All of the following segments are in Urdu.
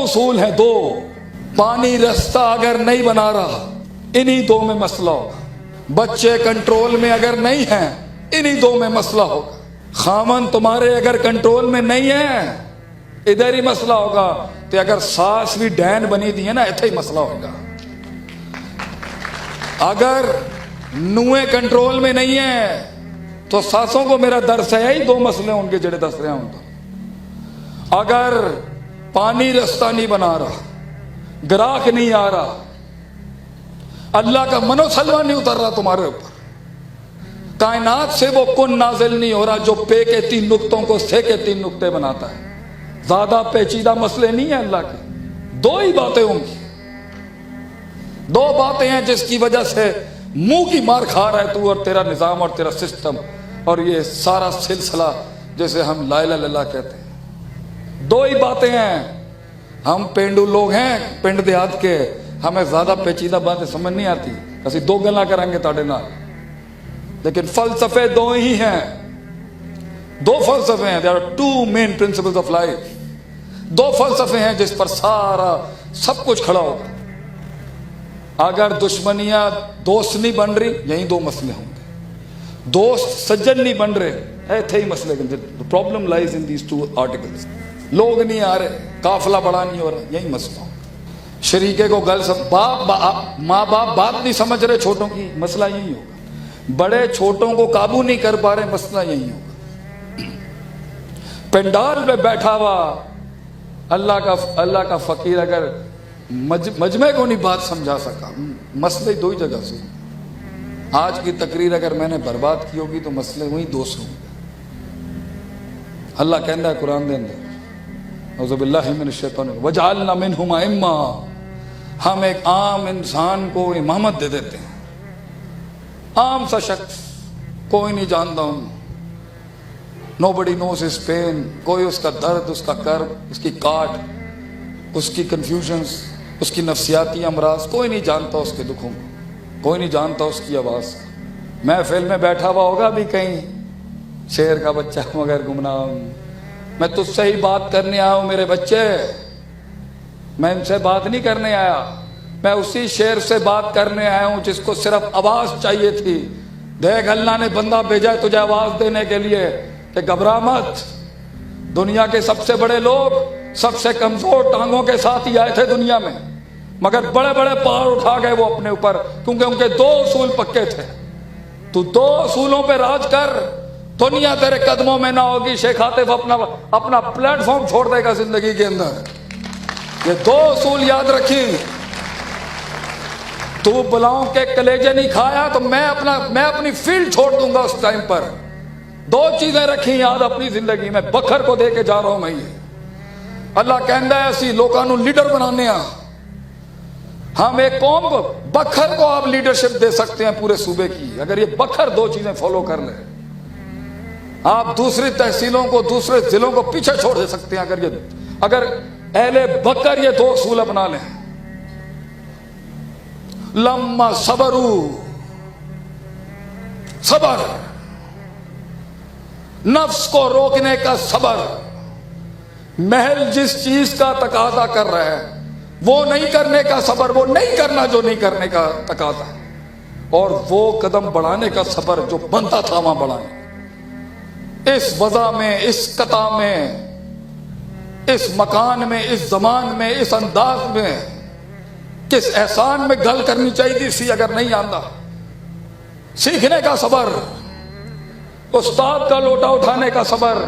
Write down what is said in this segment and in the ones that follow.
اصول ہیں دو. پانی رستہ اگر نہیں بنا رہا انہی دو میں مسئلہ ہوگا. بچے کنٹرول میں اگر نہیں ہیں انہی دو میں مسئلہ ہوگا. خامن تمہارے اگر کنٹرول میں نہیں ہیں ادھر ہی مسئلہ ہوگا. تو اگر ساس بھی ڈین بنی دی ہے نا ایتھے ہی مسئلہ ہوگا. اگر نویں کنٹرول میں نہیں ہیں تو ساسوں کو میرا درس ہے ہی دو مسئلے ان کے جڑے دس رہے ہوں. اگر پانی رستہ نہیں بنا رہا گراہک نہیں آ رہا اللہ کا منو سلوا نہیں اتر رہا تمہارے اوپر کائنات سے وہ کن نازل نہیں ہو رہا جو پے کے 3 نقطوں کو سے کے 3 نقطے بناتا ہے. زیادہ پیچیدہ مسئلے نہیں ہیں اللہ کے. 2 ہی باتیں ہوں گی. 2 باتیں ہیں جس کی وجہ سے منہ کی مار کھا رہا ہے تو اور تیرا نظام اور تیرا سسٹم اور یہ سارا سلسلہ جیسے ہم لا الہ الا اللہ کہتے ہیں. 2 ہی باتیں ہیں. ہم پینڈو لوگ ہیں پنڈ دیہات کے ہمیں زیادہ پیچیدہ باتیں سمجھ نہیں آتی. اسی 2 گلاں کریں گے تاڑے نال لیکن فلسفے 2 ہی ہیں. 2 فلسفے ہیں. there are 2 main principles of life. 2 فلسفے ہیں جس پر سارا سب کچھ کھڑا ہوگا. اگر دشمنیاں دوست نہیں بن رہی یہی 2 مسئلے ہوں گے. دوست سجن نہیں بن رہے ایتھے ہی مسئلے. the problem lies in these 2 articles. لوگ نہیں آ رہے قافلہ بڑا نہیں ہو رہا یہی مسئلہ ہوگا. شریکے کو گل ماں باپ بات نہیں سمجھ رہے چھوٹوں کی مسئلہ یہی ہوگا. بڑے چھوٹوں کو قابو نہیں کر پا رہے مسئلہ یہی ہوگا. پنڈال پہ بیٹھا ہوا اللہ کا فقیر اگر مجمع کو نہیں بات سمجھا سکا مسئلے 2 ہی جگہ سے. آج کی تقریر اگر میں نے برباد کی ہوگی تو مسئلے وہی 200 ہوں گے. اللہ کہنا ہے قرآن دے اندر اعوذ باللہ من الشیطان وجعلنا منہم ائمہ. ہم ایک عام انسان کو امامت دے دیتے ہیں. عام سا شخص کوئی نہیں جانتا ہوں. nobody knows his pain. کوئی اس کا درد اس کا کرب اس کی کاٹ اس کی کنفیوژنز اس کی نفسیاتی امراض کوئی نہیں جانتا. اس کے دکھوں کو کوئی نہیں جانتا. اس کی آواز محفل میں بیٹھا ہوا ہوگا بھی کہیں شیر کا بچہ مگر گمنام. میں تجھ سے ہی بات کرنے آیا ہوں میرے بچے. میں ان سے بات نہیں کرنے آیا. میں اسی شیر سے بات کرنے آیا ہوں جس کو صرف آواز چاہیے تھی. دیکھ اللہ نے بندہ بھیجا تجھے آواز دینے کے لیے کہ گھبرا مت. دنیا کے سب سے بڑے لوگ سب سے کمزور ٹانگوں کے ساتھ ہی آئے تھے دنیا میں مگر بڑے بڑے پہاڑ اٹھا گئے وہ اپنے اوپر کیونکہ ان کے 2 اصول پکے تھے. تو 2 اصولوں پہ راج کر دنیا تیرے قدموں میں نہ ہوگی. شیخ عاطف اپنا پلیٹ فارم چھوڑ دے گا زندگی کے اندر. یہ 2 اصول یاد رکھی. تو بلاؤں کے کلیجے نہیں کھایا تو میں اپنی فیلڈ چھوڑ دوں گا اس ٹائم پر. 2 چیزیں رکھی یاد اپنی زندگی میں. بکھر کو دے کے جا رہا ہوں میں. یہ اللہ کہندا ہے اسی لوگوں کو لیڈر بنانے ہاں. ہم ایک قوم کو بکھر کو آپ لیڈرشپ دے سکتے ہیں پورے صوبے کی اگر یہ بکھر 2 چیزیں فالو کر لے. آپ دوسری تحصیلوں کو دوسرے ضلعوں کو پیچھے چھوڑ دے سکتے ہیں اگر اہل بکر یہ 2 اصول اپنا لیں. لما صبروا صبر نفس کو روکنے کا صبر. محل جس چیز کا تقاضا کر رہا ہے وہ نہیں کرنے کا صبر. وہ نہیں کرنا جو نہیں کرنے کا تقاضا ہے اور وہ قدم بڑھانے کا صبر جو بنتا تھا وہاں بڑھانے. اس وضع میں اس قطع میں اس مکان میں اس زمان میں اس انداز میں کس احسان میں گل کرنی چاہیے سی اگر نہیں آتا. سیکھنے کا صبر. استاد کا لوٹا اٹھانے کا صبر.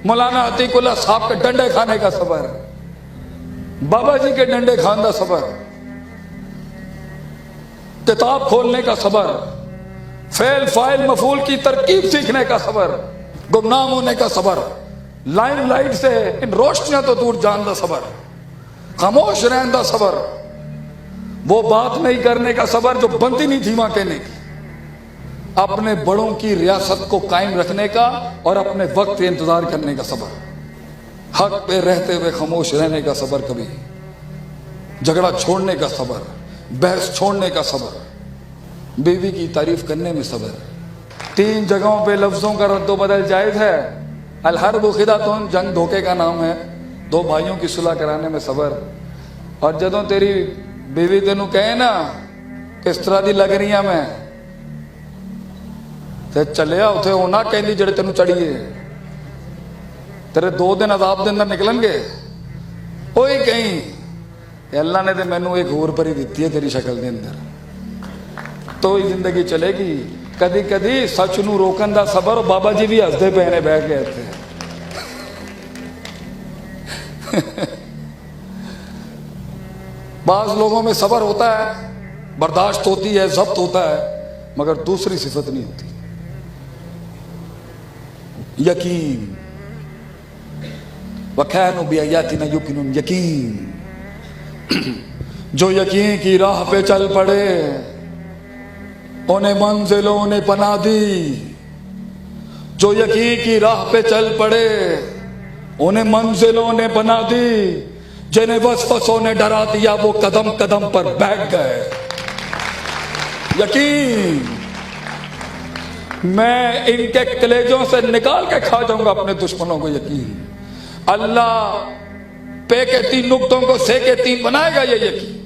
مولانا عتیق اللہ صاحب کے ڈنڈے کھانے کا صبر. بابا جی کے ڈنڈے کھانے کا صبر. کتاب کھولنے کا صبر. فعل فاعل مفعول کی ترکیب سیکھنے کا صبر. گمنام ہونے کا صبر. لائن لائٹ سے ان روشنیاں تو دور جان دا صبر. خاموش رہن دا صبر. وہ بات نہیں کرنے کا صبر جو بنتی نہیں تھی وہاں کہنے کی. اپنے بڑوں کی ریاست کو قائم رکھنے کا اور اپنے وقت پہ انتظار کرنے کا صبر. حق پہ رہتے ہوئے خاموش رہنے کا صبر. کبھی جھگڑا چھوڑنے کا صبر. بحث چھوڑنے کا صبر. بیوی کی تعریف کرنے میں صبر. 3 جگہوں پہ لفظوں کا رد و بدل جائز ہے. الحرب خدعۃ جنگ دھوکے کا نام ہے. دو بھائیوں کی صلح کرانے میں صبر. اور جدوں تیری بیوی تینوں کہے نا کس طرح دی لگ رہی ہاں میں, تے چلیا اتنے ہونا کہندی جڑے تینوں چڑھیے, تیرے 2 دن عذاب دے اندر نکلن گے. وہی کہیں کہ اللہ نے تو مینوں ایک ہور پری دیتی ہے تیری شکل دے اندر, تو ہی زندگی چلے گی. کدی کدی سچ نو روکن دا صبر. بابا جی بھی ہسدے پے نے بہ کے اتنے. بعض لوگوں میں صبر ہوتا ہے, برداشت ہوتی ہے, ضبط ہوتا ہے, مگر دوسری صفت نہیں ہوتی, یقین. وَكَانُوا بِآيَاتِنَا يُوقِنُونَ, یقین. جو یقین کی راہ پہ چل پڑے انہیں منزلوں نے پناہ دی. جو یقین کی راہ پہ چل پڑے انہیں منزلوں نے پناہ دی. جنہیں وسوسوں نے ڈرا دیا وہ قدم قدم پر بیٹھ گئے. یقین میں ان کے کلیجوں سے نکال کے کھا جاؤں گا اپنے دشمنوں کو. یقین اللہ پے کے 3 نقطوں کو سے کے 3 بنائے گا. یہ یقین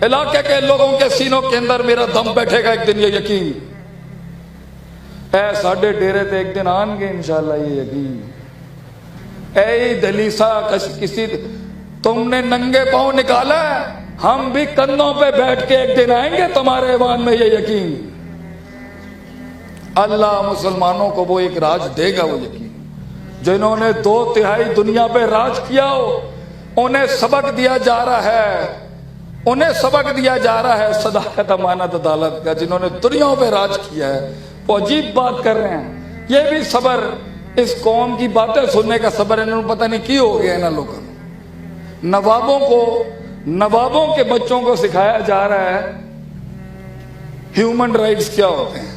علاقے کے لوگوں کے سینوں کے اندر میرا دم بیٹھے گا ایک دن. یہ یقین اے ساڈے ڈیرے تے ایک دن آن گے انشاءاللہ. یہ یقین اے دلیسا کسی تم نے ننگے پاؤں نکالا ہے, ہم بھی کندھوں پہ بیٹھ کے ایک دن آئیں گے تمہارے ایوان میں. یہ یقین اللہ مسلمانوں کو وہ ایک راج دے گا. وہ یقین جنہوں نے 2/3 دنیا پہ راج کیا ہو انہیں سبق دیا جا رہا ہے, انہیں سبق دیا جا رہا ہے صداقت, امانت, عدالت کا. جنہوں نے دنیا پہ راج کیا ہے وہ عجیب بات کر رہے ہیں. یہ بھی صبر, اس قوم کی باتیں سننے کا صبر انہوں نے پتہ نہیں کی ہو گیا نا. لوگوں نوابوں کو, نوابوں کے بچوں کو سکھایا جا رہا ہے ہیومن رائٹس کیا ہوتے ہیں.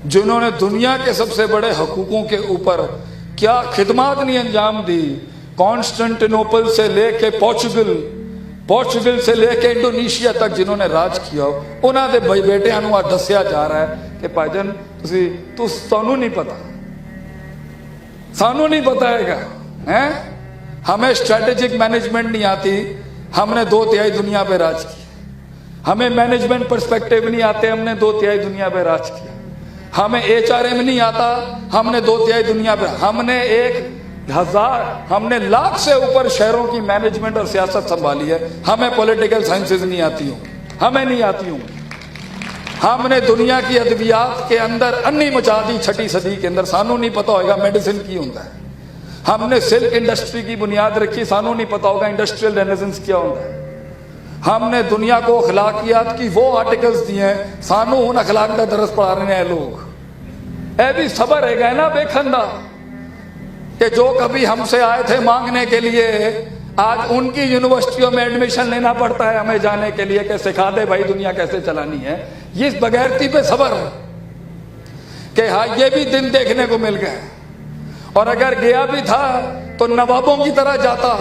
جنہوں نے دنیا کے سب سے بڑے حقوقوں کے اوپر کیا خدمات نہیں انجام دی. کانسٹنٹینوپل سے لے کے پورچگل سے لے کے انڈونیشیا تک جنہوں نے راج کیا ہو انہاں دے بھائی بیٹیاں نوں دسیا جا رہا ہے کہ بھائی جان سانوں نہیں پتا, سانوں نہیں پتا ہے گا. ہمیں اسٹریٹجک مینجمنٹ نہیں آتی, ہم نے 2/3 دنیا پہ راج کیا. ہمیں مینجمنٹ پرسپیکٹیو نہیں آتے, ہم نے 2/3 دنیا پہ راج کیا. ہمیں HRM نہیں آتا, ہم نے 2/3 دنیا پہ. ہم نے 1000 ہم نے لاکھ سے اوپر شہروں کی مینجمنٹ اور سیاست سنبھالی ہے. ہمیں پولیٹیکل سائنسز نہیں آتی ہوں, ہمیں نہیں آتی ہوں. ہم نے دنیا کی ادویات کے اندر انی مچا دی 6 صدی کے اندر. سانوں نہیں پتا ہوگا میڈیسن کی ہوتا ہے. ہم نے سلک انڈسٹری کی بنیاد رکھی, سانوں نہیں پتا ہوگا انڈسٹریل رینیسنس کیا ہوتا ہے. ہم نے دنیا کو اخلاقیات کی وہ آرٹیکلز دیے ہیں, سانوں ان اخلاق کا درس پڑھا رہے ہیں لوگ. اے بھی صبر ہے گا نا بے کھندا کہ جو کبھی ہم سے آئے تھے مانگنے کے لیے آج ان کی یونیورسٹیوں میں ایڈمیشن لینا پڑتا ہے ہمیں جانے کے لیے کہ سکھا دے بھائی دنیا کیسے چلانی ہے. یہ بغیرتی پہ صبر کہ ہاں یہ بھی دن دیکھنے کو مل گئے. اور اگر گیا بھی تھا تو نوابوں کی طرح جاتا.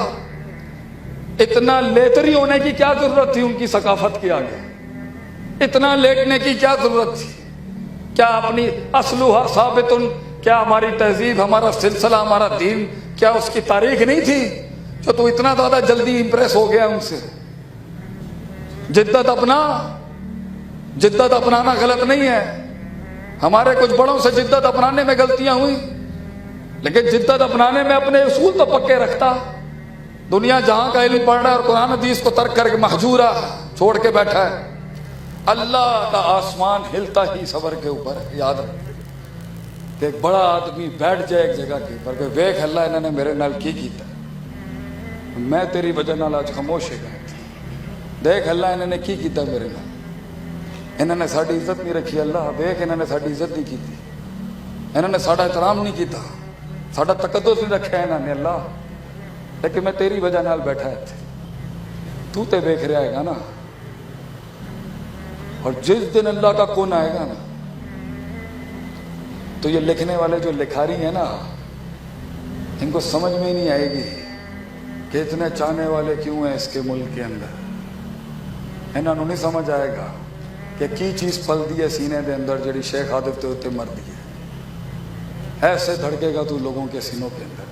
اتنا لیتری ہونے کی کیا ضرورت تھی ان کی ثقافت کے آگے, اتنا لیٹنے کی کیا ضرورت تھی. کیا اپنی اصلها ثابت, کیا ہماری تہذیب, ہمارا سلسلہ, ہمارا دین, کیا اس کی تاریخ نہیں تھی جو تو اتنا زیادہ جلدی امپریس ہو گیا ان سے. جدت اپنانا غلط نہیں ہے. ہمارے کچھ بڑوں سے جدت اپنانے میں غلطیاں ہوئی, لیکن جدت اپنانے میں اپنے اصول تو پکے رکھتا. دنیا جہاں کا علم پڑھ رہا ہے اور قرآن حدیث کو ترک کر کے مہجورہ چھوڑ کے بیٹھا ہے. اللہ کا آسمان ہلتا ہی صبر کے اوپر. یاد رکھ کہ ایک بڑا آدمی بیٹھ جائے ایک جگہ کے اوپر کہ ویکھ اللہ انہوں نے میرے نال کی کیتا, میں تیری وجہ نال آج خاموش ہے گیا. دیکھ اللہ انہوں نے کی کیتا میرے نال, انہوں نے ساڑی عزت نہیں رکھی. اللہ ویکھ انہوں نے ساڑی عزت نہیں کی, انہوں نے ساڑا احترام نہیں کیتا, ساڑا تقدس نہیں رکھا انہوں نے. اللہ لیکن میں تیری وجہ نال بیٹھا ہے, تو تے ویکھ رہا ہے گا نا. اور جس دن اللہ کا کون آئے گا نا تو یہ لکھنے والے جو لکھاری ہیں نا ان کو سمجھ میں ہی نہیں آئے گی کہ اتنے چاہنے والے کیوں ہیں اس کے ملک کے اندر. انہوں نے نہیں سمجھ آئے گا کہ کی چیز پل دی ہے سینے دے اندر جڑی شیخ عادف تے ہوتے مر دی ہے. ایسے دھڑکے گا تو لوگوں کے سینوں کے اندر.